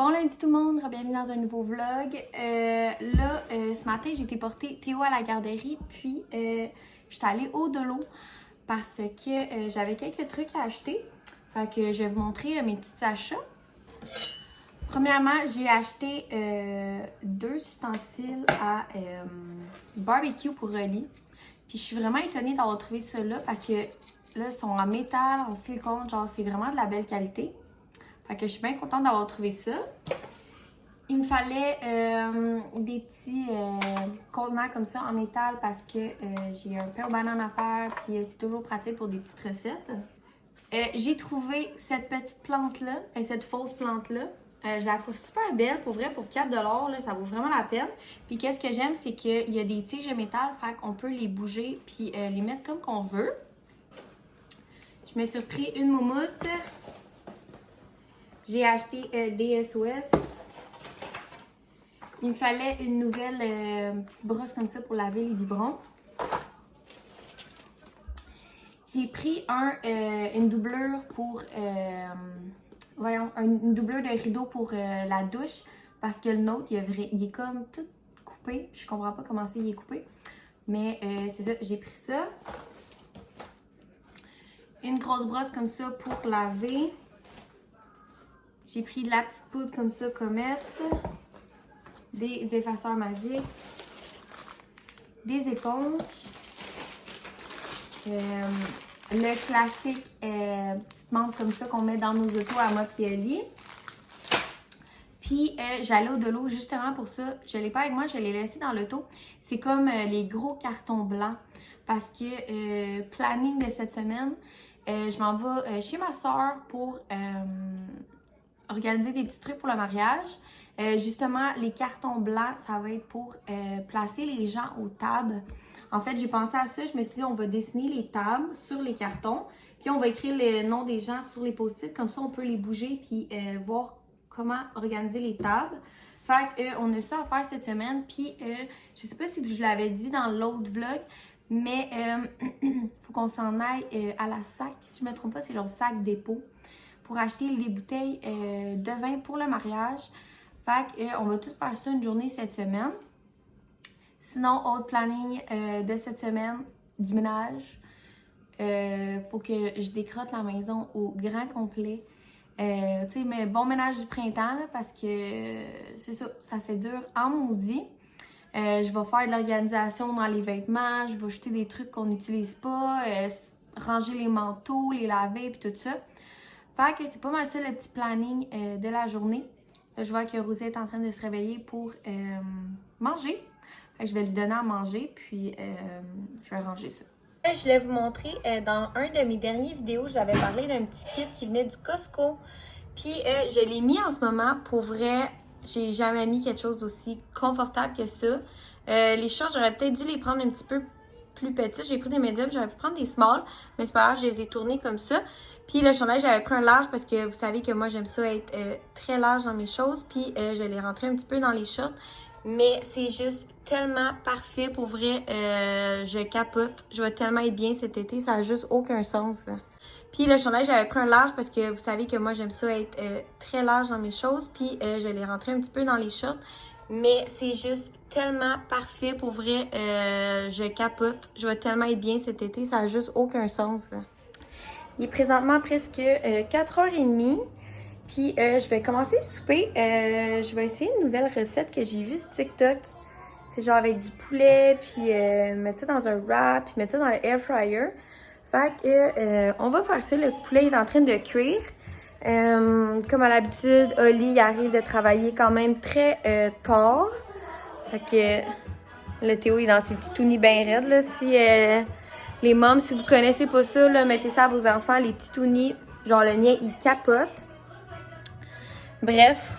Bon lundi tout le monde, bienvenue dans un nouveau vlog. Ce matin, j'ai été porter Théo à la garderie, puis j'étais allée au Dolo parce que j'avais quelques trucs à acheter. Fait que je vais vous montrer mes petits achats. Premièrement, j'ai acheté deux ustensiles à barbecue pour Rolly. Puis je suis vraiment étonnée d'avoir trouvé ça là parce que là, ils sont en métal, en silicone, genre c'est vraiment de la belle qualité. Fait que je suis bien contente d'avoir trouvé ça. Il me fallait des petits contenants comme ça en métal parce que j'ai un pain aux bananes à faire puis c'est toujours pratique pour des petites recettes. J'ai trouvé cette petite plante-là, cette fausse plante-là. Je la trouve super belle, pour vrai, pour 4 $, là, ça vaut vraiment la peine. Puis qu'est-ce que j'aime, c'est qu'il y a des tiges de métal, fait qu'on peut les bouger puis les mettre comme qu'on veut. Je me suis pris une moumoute. J'ai acheté des SOS. Il me fallait une nouvelle petite brosse comme ça pour laver les biberons. J'ai pris une doublure pour... une doublure de rideau pour la douche parce que le nôtre, il est comme tout coupé. Je comprends pas comment ça il est coupé. Mais c'est ça, j'ai pris ça. Une grosse brosse comme ça pour laver. J'ai pris de la petite poudre comme ça, Comète. Des effaceurs magiques. Des éponges. Le classique petite menthe comme ça qu'on met dans nos autos à moi et Ellie. Puis j'allais au Dolo justement pour ça. Je ne l'ai pas avec moi, je l'ai laissé dans l'auto. C'est comme les gros cartons blancs. Parce que planning de cette semaine, je m'en vais chez ma soeur pour organiser des petits trucs pour le mariage. Justement, les cartons blancs, ça va être pour placer les gens aux tables. En fait, j'ai pensé à ça. Je me suis dit, on va dessiner les tables sur les cartons. Puis, on va écrire le nom des gens sur les post-it. Comme ça, on peut les bouger puis voir comment organiser les tables. Fait que, on a ça à faire cette semaine. Puis, je sais pas si je l'avais dit dans l'autre vlog, mais faut qu'on s'en aille à la SAC. Si je me trompe pas, c'est leur SAC dépôt pour acheter les bouteilles de vin pour le mariage. Fait que, on va tous faire ça une journée cette semaine. Sinon, autre planning de cette semaine, du ménage. Faut que je décrotte la maison au grand complet. Tu sais, mais bon ménage du printemps, là, parce que c'est ça, ça fait dur en maudit. Je vais faire de l'organisation dans les vêtements, je vais jeter des trucs qu'on n'utilise pas, ranger les manteaux, les laver puis tout ça. Fait que c'est pas mal ça le petit planning de la journée. Là, je vois que Rosie est en train de se réveiller pour manger. Fait que je vais lui donner à manger, puis je vais ranger ça. Je voulais vous montrer, dans un de mes dernières vidéos, j'avais parlé d'un petit kit qui venait du Costco. Puis je l'ai mis en ce moment. Pour vrai, j'ai jamais mis quelque chose d'aussi confortable que ça. Les shorts, j'aurais peut-être dû les prendre un petit peu plus petits. J'ai pris des médiums, j'aurais pu prendre des smalls, mais c'est pas grave, je les ai tournés comme ça. Puis le chandail, j'avais pris un large parce que vous savez que moi, j'aime ça être très large dans mes choses. Puis je l'ai rentré un petit peu dans les shorts. Mais c'est juste tellement parfait, pour vrai, je capote. Je vais tellement être bien cet été, ça n'a juste aucun sens. Là. Puis le chandail, j'avais pris un large parce que vous savez que moi, j'aime ça être très large dans mes choses. Puis je l'ai rentré un petit peu dans les shorts. Mais c'est juste tellement parfait, pour vrai, je capote. Je vais tellement être bien cet été, ça n'a juste aucun sens. Là. Il est présentement presque 4h30. Puis je vais commencer le souper. Je vais essayer une nouvelle recette que j'ai vue sur TikTok. C'est genre avec du poulet, puis mettre ça dans un wrap, puis mettre ça dans le air fryer. Fait que on va faire ça. Le poulet est en train de cuire. Comme à l'habitude, Oli arrive de travailler quand même très tard. Fait que le Théo est dans ses petits tounis bien raides. Là. Si les mômes, si vous connaissez pas ça, là, mettez ça à vos enfants, les petits tounis. Genre le mien, il capote. Bref,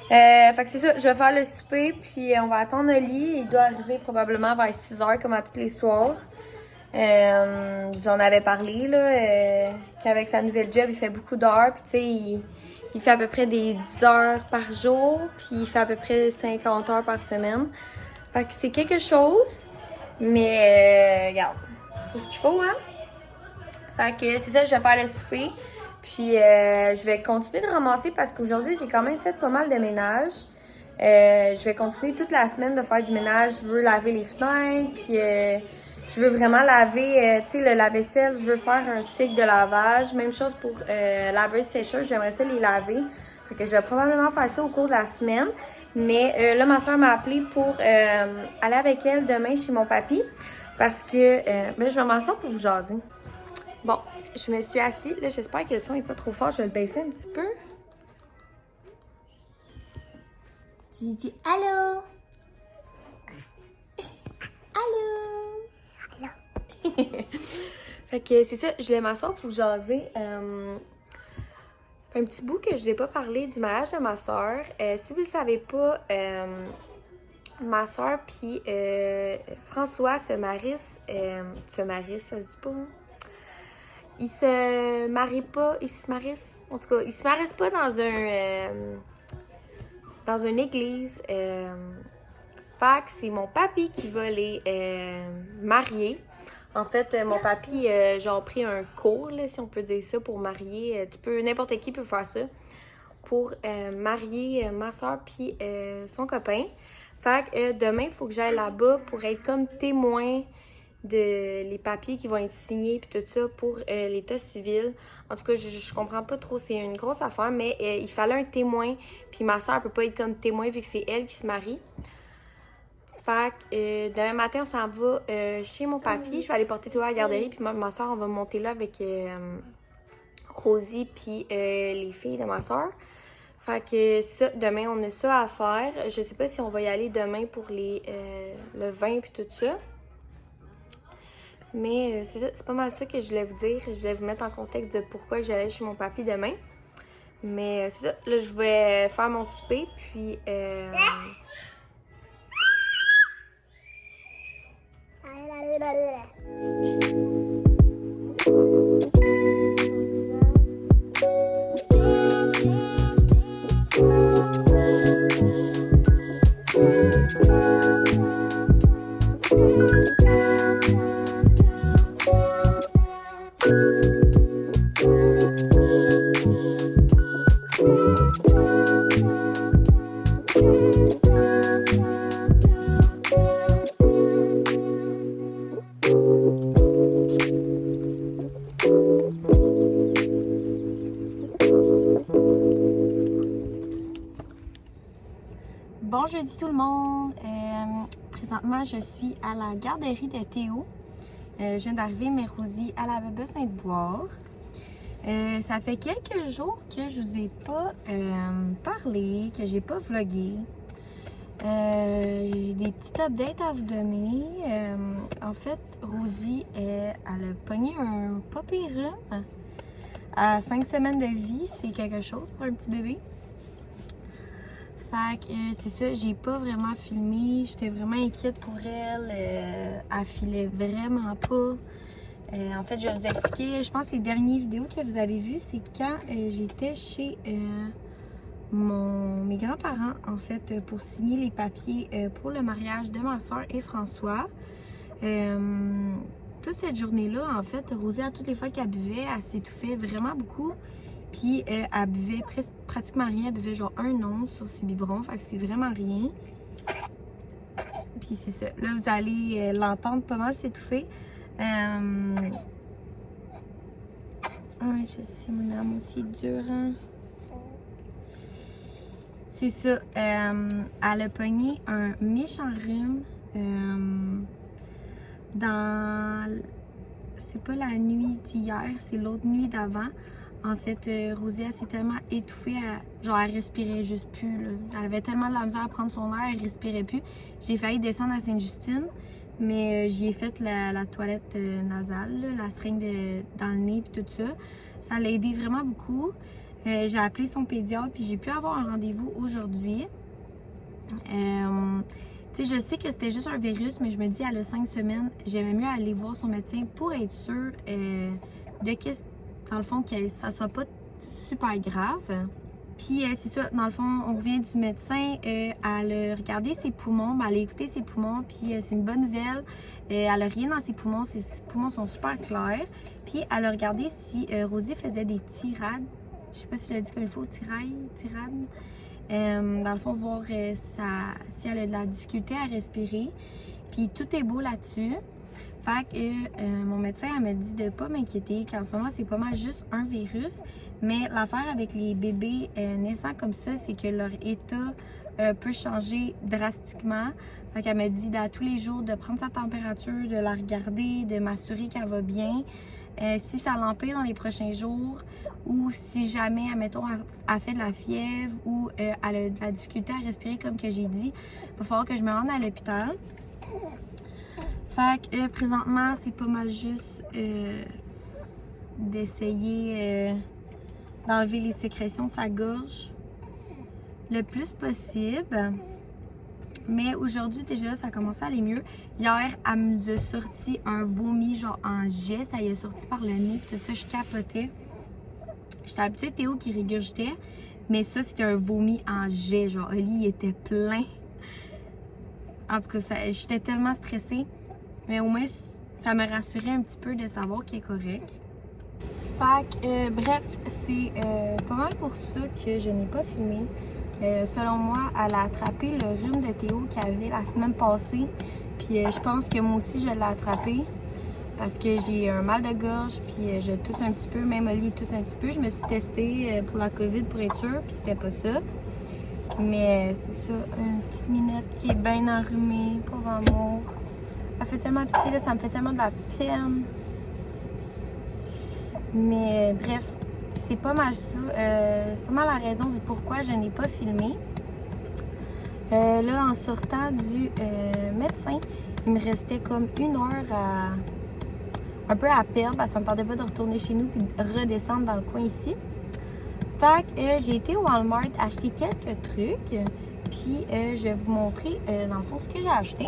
fait que c'est ça, je vais faire le souper, puis on va attendre Oli. Il doit arriver probablement vers 6h, comme à tous les soirs. J'en avais parlé, là, qu'avec sa nouvelle job, il fait beaucoup d'heures, puis tu sais, il fait à peu près des 10 heures par jour, puis il fait à peu près 50 heures par semaine. Fait que c'est quelque chose, mais regarde, c'est ce qu'il faut, hein? Fait que c'est ça, je vais faire le souper. Puis je vais continuer de ramasser parce qu'aujourd'hui, j'ai quand même fait pas mal de ménage. Je vais continuer toute la semaine de faire du ménage. Je veux laver les fenêtres, puis je veux vraiment laver, tu sais, le lave-vaisselle. Je veux faire un cycle de lavage. Même chose pour laveuse sécheuse. J'aimerais ça les laver. Fait que je vais probablement faire ça au cours de la semaine. Mais là, ma soeur m'a appelé pour aller avec elle demain chez mon papy. Parce que, ben, je vais m'asseoir pour vous jaser. Bon, je me suis assise. Là, j'espère que le son n'est pas trop fort. Je vais le baisser un petit peu. Tu dis allô? Allô? Allô? Fait que c'est ça, je voulais m'asseoir pour vous jaser. Un petit bout que je n'ai pas parlé du mariage de ma soeur. Si vous ne le savez pas, ma soeur puis François se marient, ça se dit pas. Ils se marient pas, ils se marient, en tout cas, ils se marient pas dans une église. Fait que c'est mon papy qui va les marier. En fait, mon papy, genre, pris un cours, là, si on peut dire ça, pour marier. N'importe qui peut faire ça. Pour marier ma soeur puis son copain. Fait que demain, il faut que j'aille là-bas pour être comme témoin de les papiers qui vont être signés puis tout ça pour l'état civil. En tout cas, je comprends pas trop, c'est une grosse affaire, mais il fallait un témoin. Puis ma soeur peut pas être comme témoin vu que c'est elle qui se marie. Fait que demain matin, on s'en va chez mon papy. Je vais aller porter Théo à la garderie. Puis ma soeur, on va monter là avec Rosie puis les filles de ma soeur. Fait que ça, demain, on a ça à faire. Je sais pas si on va y aller demain pour le vin puis tout ça. Mais c'est ça, c'est pas mal ça que je voulais vous dire. Je voulais vous mettre en contexte de pourquoi j'allais chez mon papy demain. Mais c'est ça, là, je vais faire mon souper. Puis... Bon jeudi tout le monde! Présentement, je suis à la garderie de Théo. Je viens d'arriver, mais Rosie, elle avait besoin de boire. Ça fait quelques jours que je vous ai pas parlé, que j'ai pas vlogué. J'ai des petites updates à vous donner. En fait, Rosie, elle a pogné un pas pire rhume. À 5 semaines de vie, c'est quelque chose pour un petit bébé. Fait que c'est ça, j'ai pas vraiment filmé. J'étais vraiment inquiète pour elle. Elle filait vraiment pas. En fait, je vais vous expliquer. Je pense que les dernières vidéos que vous avez vues, c'est quand j'étais chez mes grands-parents, en fait, pour signer les papiers pour le mariage de ma soeur et François. Toute cette journée-là, en fait, Rosie, à toutes les fois qu'elle buvait, elle s'étouffait vraiment beaucoup. Puis elle buvait pratiquement rien. Elle buvait genre 1 once sur ses biberons. Fait que c'est vraiment rien. Puis c'est ça. Là, vous allez l'entendre pas mal s'étouffer. Ouais, je sais, mon âme aussi dure. Hein? C'est ça. Elle a pogné un méchant rhume. C'est pas la nuit d'hier, c'est l'autre nuit d'avant. En fait, Rosie, elle s'est tellement étouffée, elle respirait juste plus. Là. Elle avait tellement de la misère à prendre son air, elle respirait plus. J'ai failli descendre à Sainte-Justine, mais j'y ai fait la toilette nasale, là, la seringue dans le nez et tout ça. Ça l'a aidé vraiment beaucoup. J'ai appelé son pédiatre, puis j'ai pu avoir un rendez-vous aujourd'hui. Tu sais, je sais que c'était juste un virus, mais je me dis, elle a 5 semaines, j'aimais mieux aller voir son médecin pour être sûre de qu'est-ce dans le fond, que ça soit pas super grave. Puis c'est ça, dans le fond, on revient du médecin, elle a regardé ses poumons, elle a écouté ses poumons, puis c'est une bonne nouvelle. Elle a rien dans ses poumons poumons sont super clairs. Puis elle a regardé si Rosie faisait des tirades. Je sais pas si je l'ai dit comme il faut, tirades. Dans le fond, voir si elle a de la difficulté à respirer. Puis tout est beau là-dessus. Fait que mon médecin elle m'a dit de pas m'inquiéter, qu'en ce moment, c'est pas mal juste un virus. Mais l'affaire avec les bébés naissants comme ça, c'est que leur état peut changer drastiquement. Fait qu'elle m'a dit tous les jours de prendre sa température, de la regarder, de m'assurer qu'elle va bien. Si ça l'empire dans les prochains jours ou si jamais, admettons, elle fait de la fièvre ou elle a de la difficulté à respirer comme que j'ai dit, il va falloir que je me rende à l'hôpital. Fait que présentement, c'est pas mal juste d'essayer d'enlever les sécrétions de sa gorge le plus possible. Mais aujourd'hui, déjà, ça a commencé à aller mieux. Hier, elle nous a sorti un vomi genre en jet. Ça y est sorti par le nez. Tout ça, je capotais. J'étais habituée de Théo qui régurgitait. Mais ça, c'était un vomi en jet. Genre, Oli, il était plein. En tout cas, j'étais tellement stressée. Mais au moins, ça me rassurait un petit peu de savoir qu'il est correct. Fait que, bref, c'est pas mal pour ça que je n'ai pas filmé. Selon moi, elle a attrapé le rhume de Théo qu'il avait la semaine passée. Puis je pense que moi aussi, je l'ai attrapé. Parce que j'ai un mal de gorge, puis je tousse un petit peu. Même Oli tousse un petit peu. Je me suis testée pour la COVID pour être sûre, puis c'était pas ça. Mais c'est ça, une petite minette qui est bien enrhumée, pauvre amour. Elle fait tellement pitié, là, ça me fait tellement de la peine. Mais bref, c'est pas mal ça. C'est pas mal la raison du pourquoi je n'ai pas filmé. Là, en sortant du médecin, il me restait comme 1 heure un peu à perdre parce que ça me tentait pas de retourner chez nous et de redescendre dans le coin ici. Fait que j'ai été au Walmart acheter quelques trucs. Puis je vais vous montrer dans le fond ce que j'ai acheté.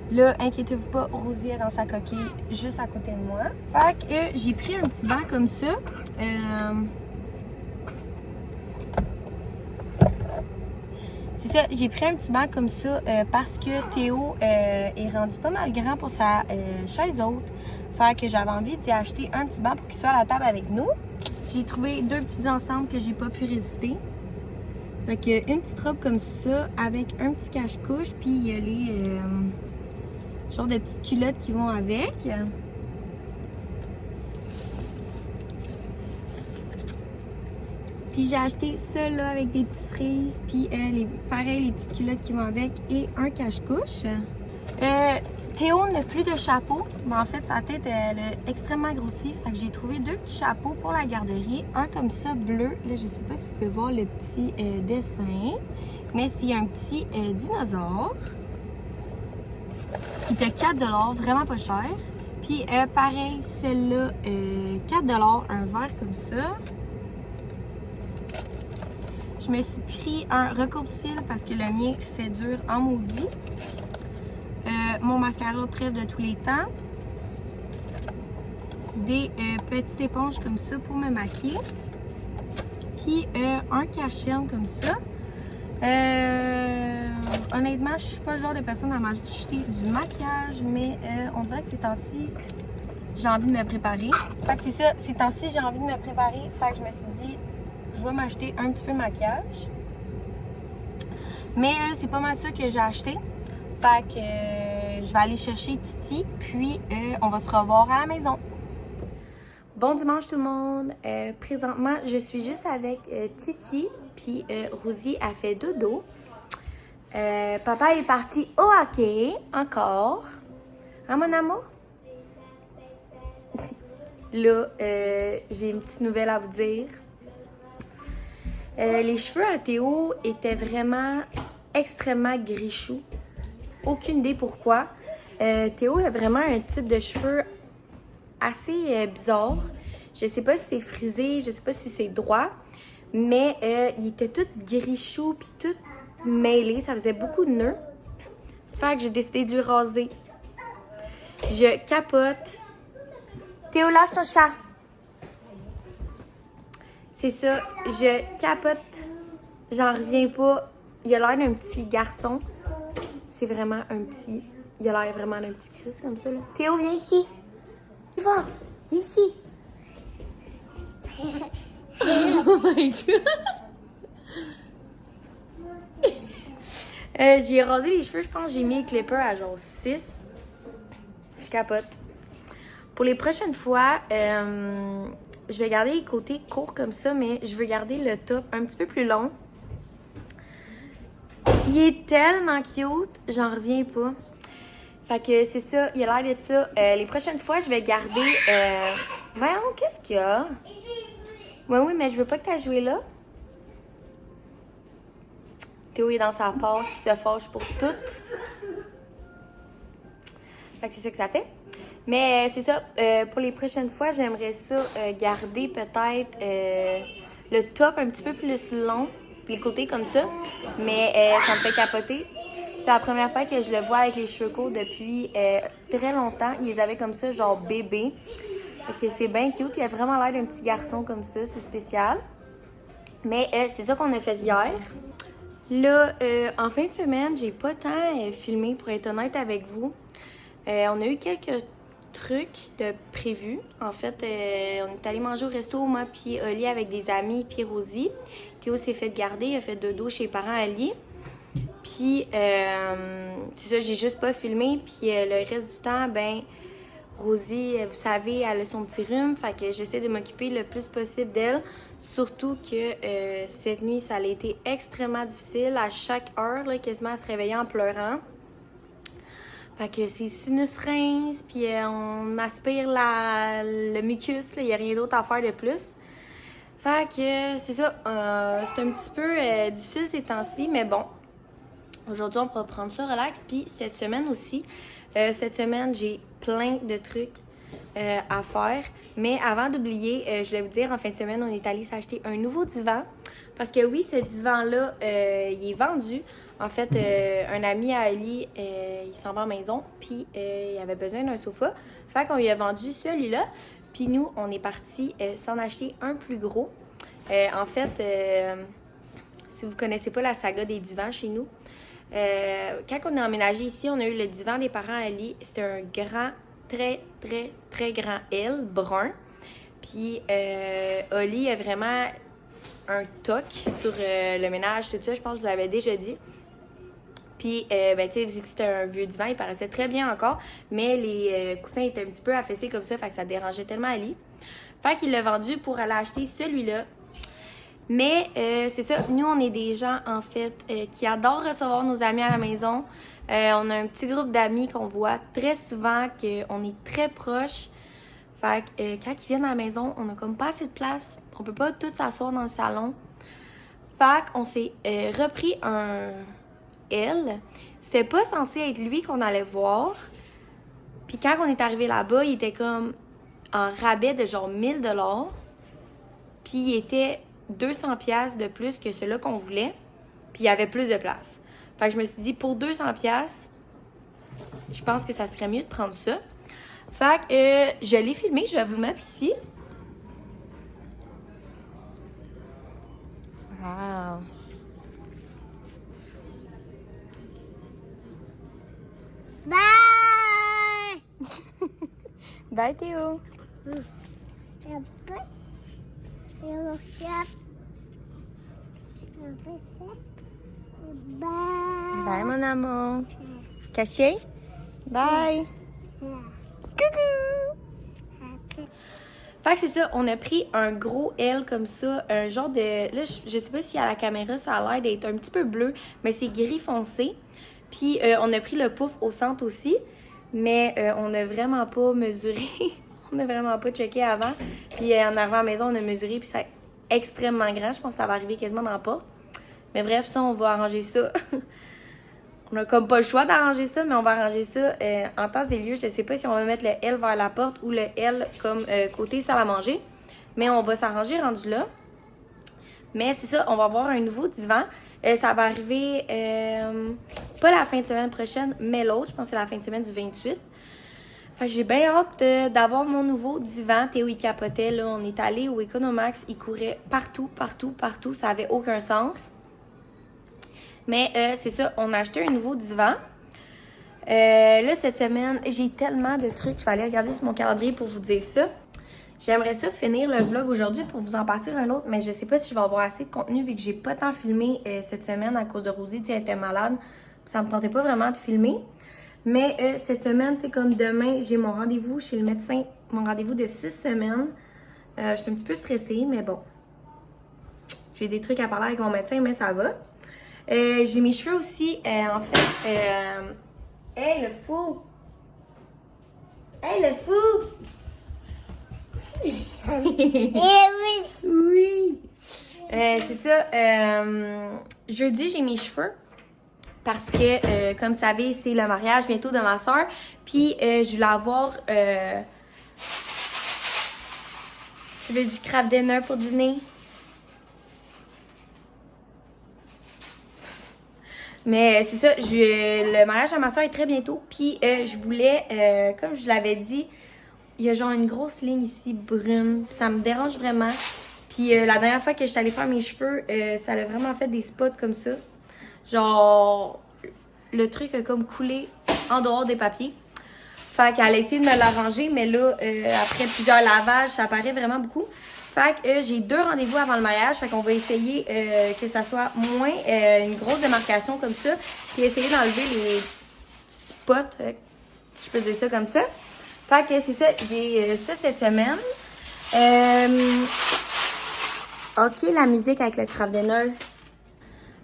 Là, inquiétez-vous pas, Rosie est dans sa coquille juste à côté de moi. Fait que j'ai pris un petit banc comme ça. C'est ça, j'ai pris un petit banc comme ça parce que Théo est rendu pas mal grand pour sa chaise haute. Fait que j'avais envie d'y acheter un petit banc pour qu'il soit à la table avec nous. J'ai trouvé 2 petits ensembles que j'ai pas pu résister. Fait que une petite robe comme ça avec un petit cache-couche, puis il y a les genre de petites culottes qui vont avec. Puis j'ai acheté ça là avec des petites cerises, puis pareil les petites culottes qui vont avec et un cache-couche. Théo n'a plus de chapeau, mais en fait sa tête elle est extrêmement grossie. Fait que j'ai trouvé 2 petits chapeaux pour la garderie. Un comme ça bleu, là je sais pas si vous pouvez voir le petit dessin, mais c'est un petit dinosaure. Il était 4$, vraiment pas cher. Puis pareil, celle-là, 4$, un verre comme ça. Je me suis pris un recourbe-cils parce que le mien fait dur en maudit. Mon mascara préf de tous les temps. Des petites éponges comme ça pour me maquiller. Puis un cache-cerne comme ça. Honnêtement, je suis pas le genre de personne à m'acheter du maquillage, mais on dirait que ces temps-ci, j'ai envie de me préparer. Fait que c'est ça, ces temps-ci, j'ai envie de me préparer. Fait que je me suis dit, je vais m'acheter un petit peu de maquillage. Mais c'est pas mal ça que j'ai acheté. Fait que je vais aller chercher Titi, puis on va se revoir à la maison. Bon dimanche tout le monde. Présentement, je suis juste avec Titi, puis Rosie a fait dodo. Papa est parti au hockey, encore. Hein, mon amour? Là, j'ai une petite nouvelle à vous dire. Les cheveux à Théo étaient vraiment extrêmement gris-choux. Aucune idée pourquoi. Théo a vraiment un type de cheveux assez bizarre. Je sais pas si c'est frisé, je sais pas si c'est droit, mais il était tout gris-chou puis tout mêlé. Ça faisait beaucoup de nœuds. Fait que j'ai décidé de lui raser. Je capote. Théo, lâche ton chat. C'est ça, je capote. J'en reviens pas. Il a l'air d'un petit garçon. C'est vraiment un petit... Il a l'air vraiment d'un petit Chris comme ça, là. Théo, viens ici. Va, viens ici. Oh my God. J'ai rasé les cheveux, je pense que j'ai mis le clipper à genre 6. Je capote. Pour les prochaines fois, je vais garder les côtés courts comme ça, mais je veux garder le top un petit peu plus long. Il est tellement cute, j'en reviens pas. Fait que c'est ça, il a l'air de ça. Les prochaines fois, je vais garder... Voyons, qu'est-ce qu'il y a? Oui, mais je veux pas que tu aies joué là. Théo est dans sa passe, qui se fâche pour tout. Fait que c'est ça que ça fait. Mais c'est ça, pour les prochaines fois, j'aimerais ça garder peut-être le top un petit peu plus long, les côtés comme ça. Mais ça me fait capoter. C'est la première fois que je le vois avec les cheveux courts depuis très longtemps. Ils les avaient comme ça, genre bébé. Fait que c'est bien cute. Il a vraiment l'air d'un petit garçon comme ça. C'est spécial. Mais c'est ça qu'on a fait hier. Là, en fin de semaine, j'ai pas tant filmé, pour être honnête avec vous. On a eu quelques trucs de prévus. En fait, on est allé manger au resto, moi puis Oli avec des amis, puis Rosie. Théo s'est fait garder, il a fait dodo chez les parents à Oli. Puis, c'est ça, j'ai juste pas filmé. Puis le reste du temps, ben, Rosie, vous savez, elle a son petit rhume. Fait que j'essaie de m'occuper le plus possible d'elle. Surtout que cette nuit, ça a été extrêmement difficile. À chaque heure, là, quasiment, elle se réveillait en pleurant. Fait que c'est sinus rince, puis on aspire le mucus, il n'y a rien d'autre à faire de plus. Fait que c'est ça, c'est un petit peu difficile ces temps-ci, mais bon. Aujourd'hui, on va prendre ça relax, puis cette semaine aussi. Cette semaine, j'ai plein de trucs à faire. Mais avant d'oublier, je voulais vous dire, en fin de semaine, on est allé s'acheter un nouveau divan. Parce que oui, ce divan-là, il est vendu. En fait, un ami à Ali, il s'en va en maison, puis il avait besoin d'un sofa. Fait qu'on lui a vendu celui-là. Puis nous, on est parti s'en acheter un plus gros. En fait, si vous connaissez pas la saga des divans chez nous, quand on a emménagé ici, on a eu le divan des parents à Ali. C'était un grand, très, très, très grand L, brun. Puis Oli a vraiment un toc sur le ménage, tout ça. Je pense que je vous l'avais déjà dit. Puis, ben, tu sais, vu que c'était un vieux divan, il paraissait très bien encore. Mais les coussins étaient un petit peu affaissés comme ça, fait que ça dérangeait tellement Ali. Fait qu'il l'a vendu pour aller acheter celui-là. Mais c'est ça, nous, on est des gens, en fait, qui adorent recevoir nos amis à la maison. On a un petit groupe d'amis qu'on voit très souvent, qu'on est très proches. Fait que quand ils viennent à la maison, on a comme pas assez de place. On peut pas tous s'asseoir dans le salon. Fait qu'on s'est repris un L. C'était pas censé être lui qu'on allait voir. Puis quand on est arrivé là-bas, il était comme en rabais de genre 1000$. Puis il était 200$ de plus que celui-là qu'on voulait. Puis il y avait plus de place. Fait que je me suis dit, pour 200$, je pense que ça serait mieux de prendre ça. Fait que je l'ai filmé, je vais vous le mettre ici. Wow! Bye! Bye Théo! Bye mon amour! Caché? Bye! Coucou! Fait que c'est ça, on a pris un gros L comme ça, un genre de... Là, je sais pas si à la caméra ça a l'air d'être un petit peu bleu, mais c'est gris foncé. Puis on a pris le pouf au centre aussi, mais on n'a vraiment pas mesuré. On n'a vraiment pas checké avant. Puis en arrivant à la maison, on a mesuré, puis c'est extrêmement grand. Je pense que ça va arriver quasiment dans la porte. Mais bref, ça, on va arranger ça. On a comme pas le choix d'arranger ça, mais on va arranger ça en temps et lieu. Je sais pas si on va mettre le L vers la porte ou le L comme côté salle à manger. Mais on va s'arranger rendu là. Mais c'est ça, on va avoir un nouveau divan. Ça va arriver pas la fin de semaine prochaine, mais l'autre. Je pense que c'est la fin de semaine du 28. Fait que j'ai bien hâte d'avoir mon nouveau divan. Théo, il capotait, là. On est allé au Economax. Il courait partout, partout, partout. Ça avait aucun sens. Mais c'est ça, on a acheté un nouveau divan. Là, cette semaine, j'ai tellement de trucs. Je vais aller regarder sur mon calendrier pour vous dire ça. J'aimerais ça finir le vlog aujourd'hui pour vous en partir un autre, mais je sais pas si je vais avoir assez de contenu vu que j'ai pas tant filmé cette semaine à cause de Rosie. Elle était malade. Ça me tentait pas vraiment de filmer. Mais cette semaine, c'est comme demain, j'ai mon rendez-vous chez le médecin, mon rendez-vous de 6 semaines. Je suis un petit peu stressée, mais bon. J'ai des trucs à parler avec mon médecin, mais ça va. J'ai mes cheveux aussi, en fait. Hey, le fou! Hey, le fou! Oui! C'est ça. Jeudi, j'ai mes cheveux. Parce que, comme vous savez, c'est le mariage bientôt de ma soeur. Puis, je voulais avoir... Tu veux du crabe dinner pour dîner? Mais c'est ça, le mariage de ma soeur est très bientôt. Puis, je voulais, comme je l'avais dit, il y a genre une grosse ligne ici brune. Puis ça me dérange vraiment. Puis, la dernière fois que j'étais allée faire mes cheveux, ça a vraiment fait des spots comme ça. Genre, le truc a comme coulé en dehors des papiers. Fait qu'elle a essayé de me l'arranger, mais là, après plusieurs lavages, ça apparaît vraiment beaucoup. Fait que j'ai 2 rendez-vous avant le mariage. Fait qu'on va essayer que ça soit moins une grosse démarcation comme ça. Puis essayer d'enlever les petits spots, si je peux dire ça comme ça. Fait que c'est ça, j'ai ça cette semaine. OK, la musique avec le crabe dinner.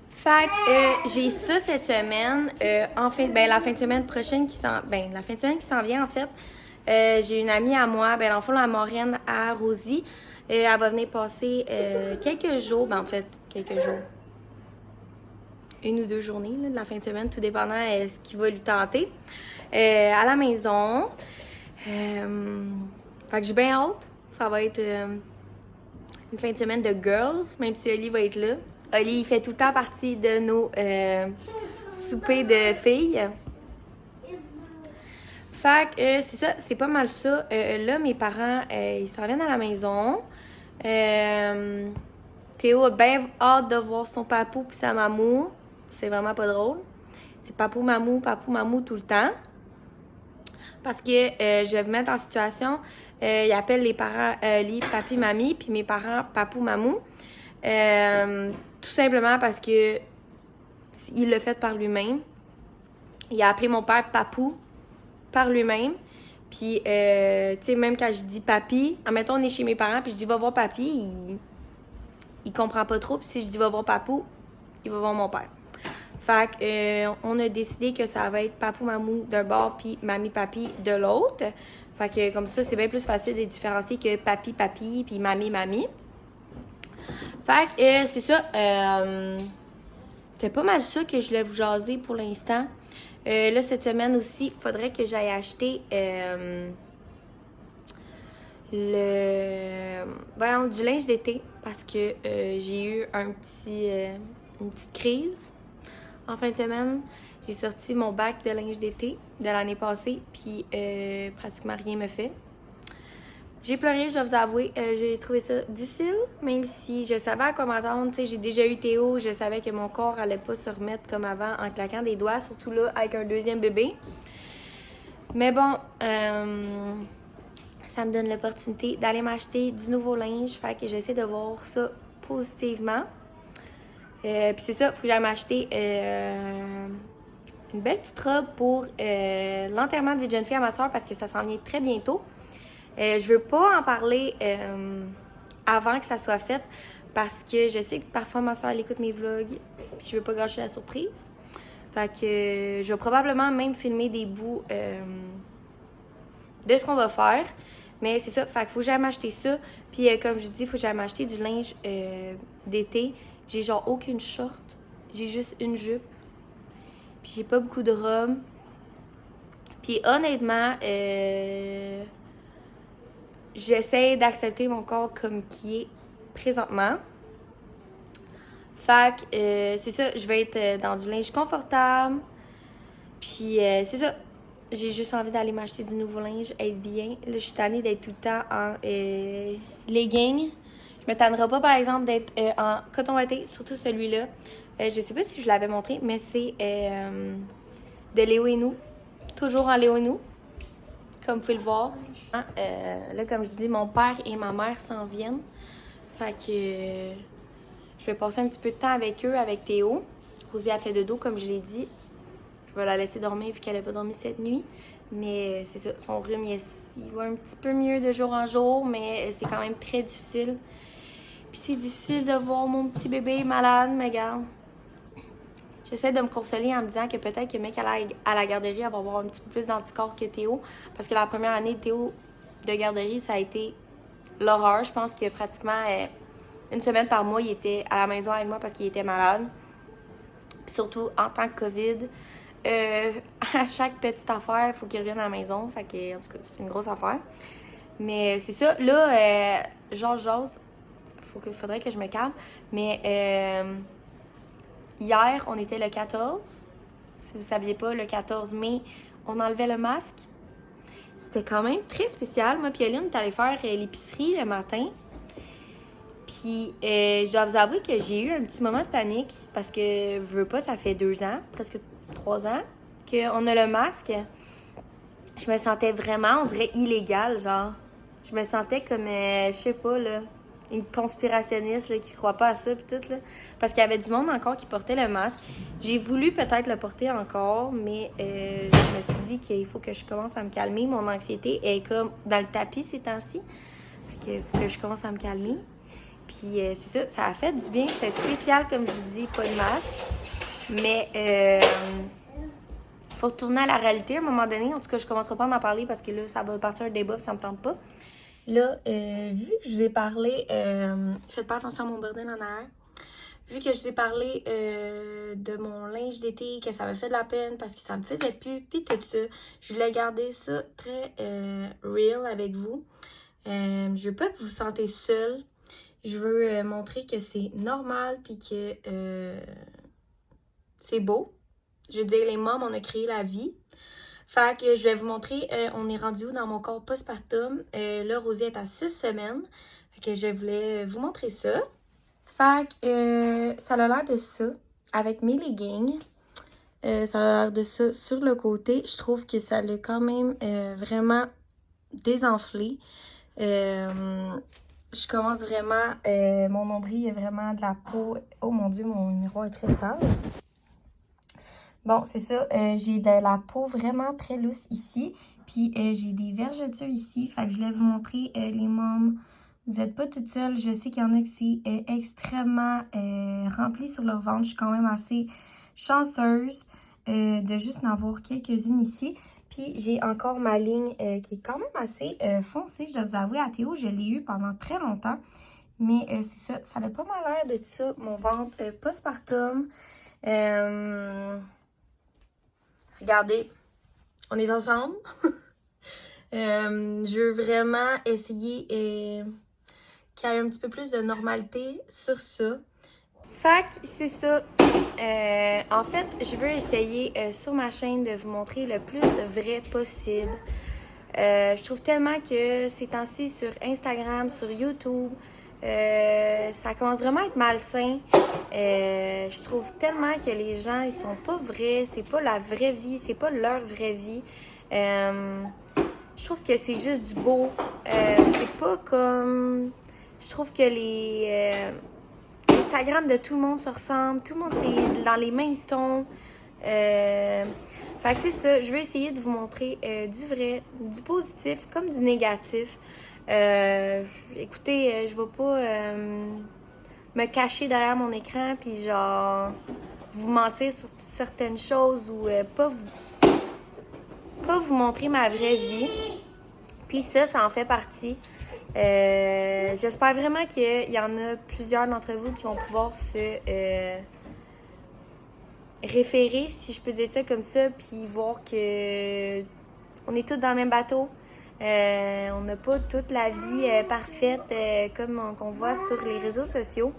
Fait que j'ai ça cette semaine. La fin de semaine prochaine la fin de semaine qui s'en vient en fait. J'ai une amie à moi, l'enfant la Maureen à Rosie. Elle va venir passer quelques jours, quelques jours. 1 ou 2 journées là, de la fin de semaine, tout dépendant de ce qui va lui tenter. À la maison. Fait que j'ai bien hâte. Ça va être une fin de semaine de girls, même si Oli va être là. Oli, il fait tout le temps partie de nos soupers de filles. Fait que c'est ça, c'est pas mal ça. Là, mes parents, ils s'en viennent à la maison. Théo a bien hâte de voir son papou puis sa mamou. C'est vraiment pas drôle. C'est papou, mamou tout le temps. Parce que je vais vous mettre en situation. Il appelle les parents papi, mamie, puis mes parents papou, mamou. Tout simplement parce que il l'a fait par lui-même. Il a appelé mon père papou par lui-même. Puis, tu sais, même quand je dis papi, admettons, on est chez mes parents, puis je dis va voir papi, il comprend pas trop. Puis si je dis va voir papou, il va voir mon père. Fait que, on a décidé que ça va être papou, mamou d'un bord, puis mamie, papi de l'autre. Fait que, comme ça, c'est bien plus facile de différencier que papi, papi, puis mamie, mamie. Fait que c'est ça. C'était pas mal ça que je voulais vous jaser pour l'instant. Là, cette semaine aussi, il faudrait que j'aille acheter du linge d'été parce que j'ai eu une petite crise en fin de semaine. J'ai sorti mon bac de linge d'été de l'année passée, puis pratiquement rien me fait. J'ai pleuré, je dois vous avouer. J'ai trouvé ça difficile, même si je savais à quoi m'attendre. Tu sais, j'ai déjà eu Théo, je savais que mon corps allait pas se remettre comme avant en claquant des doigts, surtout là avec un 2e bébé. Mais bon, ça me donne l'opportunité d'aller m'acheter du nouveau linge. Fait que j'essaie de voir ça positivement. Puis c'est ça, il faut que j'aille m'acheter une belle petite robe pour l'enterrement de vie de jeune fille à ma soeur parce que ça s'en vient très bientôt. Je veux pas en parler avant que ça soit fait parce que je sais que parfois ma soeur elle écoute mes vlogs puis je veux pas gâcher la surprise. Fait que je vais probablement même filmer des bouts de ce qu'on va faire. Mais c'est ça, fait qu'il faut que j'aille m'acheter ça. Puis comme je dis, il faut que j'aille m'acheter du linge d'été. J'ai genre aucune short. J'ai juste une jupe. Puis j'ai pas beaucoup de robe. Puis honnêtement, j'essaie d'accepter mon corps comme qui est présentement. Fait que c'est ça, je vais être dans du linge confortable. Puis c'est ça, j'ai juste envie d'aller m'acheter du nouveau linge, être bien. Là, je suis tannée d'être tout le temps en leggings. Je me tannerai pas, par exemple, d'être en coton watté, surtout celui-là. Je sais pas si je l'avais montré, mais c'est de Léo et nous. Toujours en Léo et nous, comme vous pouvez le voir. Là, comme je dis, mon père et ma mère s'en viennent. Fait que je vais passer un petit peu de temps avec eux, avec Théo. Rosie a fait de dos, comme je l'ai dit. Je vais la laisser dormir vu qu'elle n'a pas dormi cette nuit. Mais c'est ça, son rhume, il va un petit peu mieux de jour en jour, mais c'est quand même très difficile. Puis c'est difficile de voir mon petit bébé malade, mais regarde. J'essaie de me consoler en me disant que peut-être que le mec à la garderie elle va avoir un petit peu plus d'anticorps que Théo. Parce que la première année de Théo de garderie, ça a été l'horreur. Je pense que pratiquement une semaine par mois, il était à la maison avec moi parce qu'il était malade. Puis surtout en tant que COVID, à chaque petite affaire, il faut qu'il revienne à la maison. Fait que, en tout cas, c'est une grosse affaire. Mais c'est ça. Là, j'ose. Faudrait que je me calme. Mais hier, on était le 14. Si vous ne saviez pas, le 14 mai, on enlevait le masque. C'était quand même très spécial. Moi et Aline, on est allé faire l'épicerie le matin. Puis, je dois vous avouer que j'ai eu un petit moment de panique parce que, je veux pas, ça fait 2 ans, presque 3 ans, qu'on a le masque. Je me sentais vraiment, on dirait, illégale, genre. Je me sentais comme, je sais pas, là, une conspirationniste là, qui croit pas à ça, pis tout, là. Parce qu'il y avait du monde encore qui portait le masque. J'ai voulu peut-être le porter encore, mais je me suis dit qu'il faut que je commence à me calmer. Mon anxiété est comme dans le tapis ces temps-ci. Fait qu'il faut que je commence à me calmer. Puis c'est ça, ça a fait du bien. C'était spécial, comme je vous dis, pas de masque. Mais faut retourner à la réalité à un moment donné. En tout cas, je commencerai pas à en parler parce que là, ça va partir un débat et ça me tente pas. Là, vu que je vous ai parlé... faites pas attention à mon bordel en arrière. Vu que je vous ai parlé de mon linge d'été, que ça me fait de la peine parce que ça me faisait plus, puis tout ça, je voulais garder ça très real avec vous. Je veux pas que vous vous sentez seul. Je veux montrer que c'est normal puis que c'est beau. Je veux dire, les mômes, on a créé la vie. Fait que je vais vous montrer, on est rendu où dans mon corps postpartum. Là, Rosie est à 6 semaines. Fait que je voulais vous montrer ça. Fait que ça a l'air de ça avec mes leggings. Ça a l'air de ça sur le côté. Je trouve que ça l'a quand même vraiment désenflé. Je commence vraiment... mon nombril est vraiment de la peau. Oh mon Dieu, mon miroir est très sale. Bon, c'est ça. J'ai de la peau vraiment très lousse ici. Puis j'ai des vergetures ici. Fait que je voulais vous montrer les mômes. Vous n'êtes pas toutes seules. Je sais qu'il y en a qui c'est extrêmement rempli sur leur ventre. Je suis quand même assez chanceuse de juste en avoir quelques-unes ici. Puis j'ai encore ma ligne qui est quand même assez foncée. Je dois vous avouer, à Théo, je l'ai eu pendant très longtemps. Mais c'est ça, ça a pas mal l'air de ça, mon ventre postpartum. Regardez, on est ensemble. Je veux vraiment essayer qu'il y ait un petit peu plus de normalité sur ça. Fait que c'est ça. En fait, je veux essayer sur ma chaîne de vous montrer le plus vrai possible. Je trouve tellement que ces temps-ci sur Instagram, sur YouTube, ça commence vraiment à être malsain. Je trouve tellement que les gens, ils sont pas vrais. C'est pas la vraie vie. C'est pas leur vraie vie. Je trouve que c'est juste du beau. C'est pas comme... Je trouve que les Instagram de tout le monde se ressemble. Tout le monde, c'est dans les mêmes tons. Fait que c'est ça. Je vais essayer de vous montrer du vrai, du positif comme du négatif. Écoutez, je vais pas me cacher derrière mon écran puis genre vous mentir sur certaines choses ou pas vous montrer ma vraie vie. Puis ça en fait partie. J'espère vraiment qu'il y en a plusieurs d'entre vous qui vont pouvoir se référer, si je peux dire ça comme ça, puis voir que on est tous dans le même bateau. On n'a pas toute la vie parfaite comme qu'on voit sur les réseaux sociaux.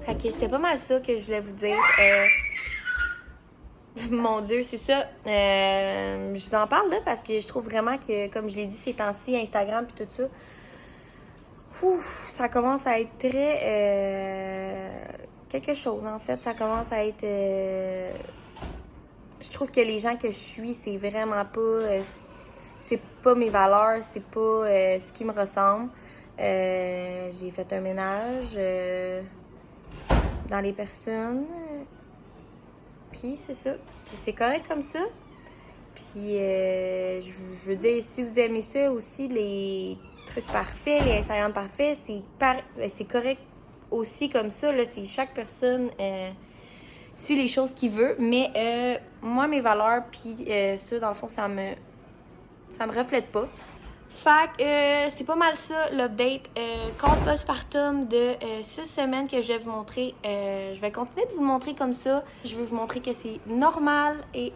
Fait que c'était pas mal ça que je voulais vous dire. Mon Dieu, c'est ça. Je vous en parle là parce que je trouve vraiment que, comme je l'ai dit ces temps-ci, Instagram et tout ça, ça commence à être très quelque chose en fait. Ça commence à être. Je trouve que les gens que je suis, c'est vraiment pas. C'est pas mes valeurs, c'est pas ce qui me ressemble. J'ai fait un ménage dans les personnes. Puis c'est ça. Puis c'est correct comme ça. Puis je veux dire, si vous aimez ça aussi, les trucs parfaits, les Instagram parfaits, c'est correct aussi comme ça. Là, c'est chaque personne suit les choses qu'il veut. Mais moi, mes valeurs, puis ça, dans le fond, ça me reflète pas. Fait que c'est pas mal ça, l'update. Compte postpartum de 6 semaines que je vais vous montrer. Je vais continuer de vous le montrer comme ça. Je veux vous montrer que c'est normal et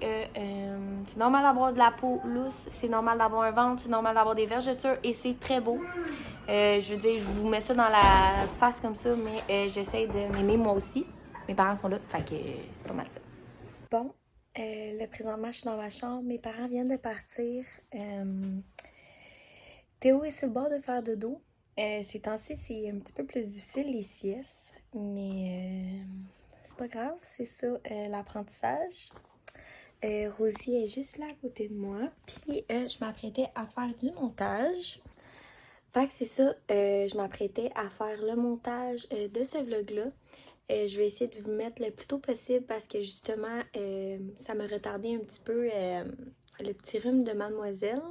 c'est normal d'avoir de la peau lousse, c'est normal d'avoir un ventre, c'est normal d'avoir des vergetures et c'est très beau. Je veux dire, je vous mets ça dans la face comme ça, mais j'essaie de m'aimer moi aussi. Mes parents sont là, fait que c'est pas mal ça. Bon, là présentement je suis dans ma chambre, mes parents viennent de partir. Théo est sur le bord de faire dodo. Ces temps-ci, c'est un petit peu plus difficile les siestes, mais c'est pas grave, c'est ça l'apprentissage. Rosie est juste là à côté de moi, puis je m'apprêtais à faire du montage. Fait que c'est ça, je m'apprêtais à faire le montage de ce vlog-là. Je vais essayer de vous mettre le plus tôt possible parce que justement, ça me retardait un petit peu le petit rhume de mademoiselle.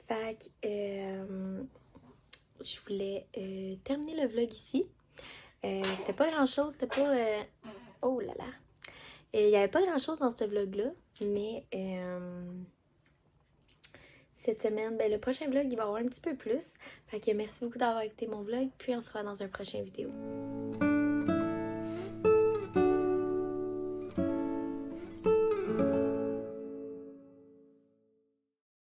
Fait que je voulais terminer le vlog ici. C'était pas grand chose, c'était pas. Oh là là! Il y avait pas grand chose dans ce vlog-là, mais cette semaine, ben, le prochain vlog, il va y avoir un petit peu plus. Fait que merci beaucoup d'avoir écouté mon vlog, puis on se revoit dans un prochain vidéo.